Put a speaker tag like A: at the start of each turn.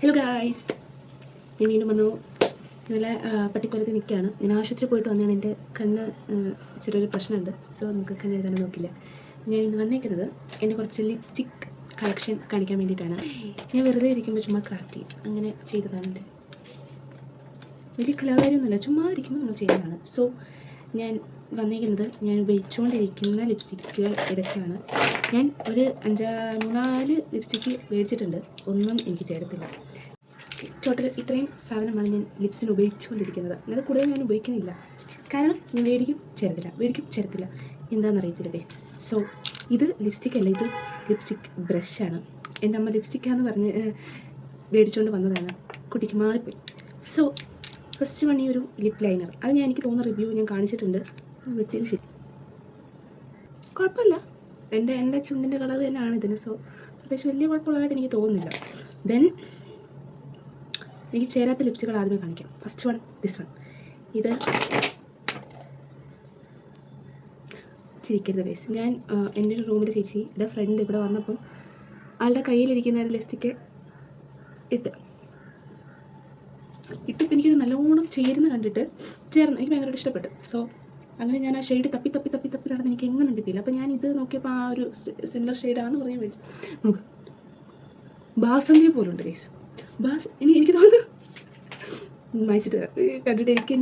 A: Hello guys, ഞാൻ വീണ്ടും വന്നു. ഇന്നലെ പട്ടിക്കൊലത്തിൽ നിൽക്കുകയാണ്. ഞാൻ ആശുപത്രി പോയിട്ട് വന്നതാണ്. എൻ്റെ കണ്ണ് ചെറിയൊരു പ്രശ്നമുണ്ട്. സോ നമുക്ക് കണ്ണെഴുതാൻ നോക്കില്ല. ഞാൻ ഇന്ന് വന്നേക്കുന്നത് എൻ്റെ കുറച്ച് ലിപ്സ്റ്റിക് കളക്ഷൻ കാണിക്കാൻ വേണ്ടിയിട്ടാണ്. ഞാൻ വെറുതെ ഇരിക്കുമ്പോൾ ചുമ്മാ ക്രാഫ്റ്റ് ചെയ്യും, അങ്ങനെ ചെയ്തതാണ്. എൻ്റെ വലിയ കലാകാരമൊന്നുമില്ല, ചുമ്മാ ഇരിക്കുമ്പോൾ നമ്മൾ ചെയ്യുന്നതാണ്. സോ ഞാൻ വന്നേക്കുന്നത് ഞാൻ ഉപയോഗിച്ചുകൊണ്ടിരിക്കുന്ന ലിപ്സ്റ്റിക്കുകൾ ഇതൊക്കെയാണ്. ഞാൻ ഒരു 3-4 ലിപ്സ്റ്റിക്ക് മേടിച്ചിട്ടുണ്ട്, ഒന്നും എനിക്ക് ചേരത്തില്ല. ടോട്ടൽ ഇത്രയും സാധനമാണ് ഞാൻ ലിപ്സിന് ഉപയോഗിച്ചുകൊണ്ടിരിക്കുന്നത്. അത് കൂടുതൽ ഞാൻ ഉപയോഗിക്കുന്നില്ല, കാരണം ഞാൻ മേടിക്കും ചേരത്തില്ല എന്താണെന്നറിയത്തില്ല. സോ ഇത് ലിപ്സ്റ്റിക് അല്ല, ഇത് ലിപ്സ്റ്റിക് ബ്രഷാണ്. എൻ്റെ അമ്മ ലിപ്സ്റ്റിക്കാന്ന് പറഞ്ഞ് മേടിച്ചുകൊണ്ട് വന്നതാണ്, കുട്ടിക്ക് മാറിപ്പോയി. സോ ഫസ്റ്റ് വൺ ഈ ഒരു ലിപ് ലൈനർ, അത് എനിക്ക് തോന്നുന്ന റിവ്യൂ ഞാൻ കാണിച്ചിട്ടുണ്ട്. വെട്ടിയത് ശരി കുഴപ്പമില്ല, എൻ്റെ ചുണ്ടിൻ്റെ കളർ തന്നെയാണ് ഇതിന്. സോ അത്യാവശ്യം വലിയ കുഴപ്പമുള്ളതായിട്ട് എനിക്ക് തോന്നുന്നില്ല. ദെൻ എനിക്ക് ചേരാത്ത ലിപ്സ്റ്റിക്കുകൾ ആദ്യമേ കാണിക്കാം. First one, this one. ഇത് ചിരിക്കരുത് ഗൈസ്. ഞാൻ എൻ്റെ ഒരു റൂമിൽ ചേച്ചിയുടെ ഫ്രണ്ട് ഇവിടെ വന്നപ്പം ആളുടെ കയ്യിലിരിക്കുന്ന ഒരു ലിപ്സ്റ്റിക്ക് ഇട്ടപ്പോൾ എനിക്കിത് നല്ലോണം ചേരുന്ന കണ്ടിട്ട് എനിക്ക് ഭയങ്കരമായിട്ട് ഇഷ്ടപ്പെട്ടു. സോ അങ്ങനെ ഞാൻ ആ ഷെയ്ഡ് തപ്പി നടന്ന് എനിക്ക് എങ്ങനെ കിട്ടിയില്ല. അപ്പോൾ ഞാൻ ഇത് നോക്കിയപ്പോൾ ആ ഒരു സിമിലർ ഷെയ്ഡാണെന്ന് പറഞ്ഞ് മേടിച്ചു. നോക്ക്, ബാസന്തിയെ പോലുണ്ട് ഗൈസ്. എനിക്ക് തോന്നുന്നു വായിച്ചിട്ട് കണ്ടിട്ട് എനിക്ക്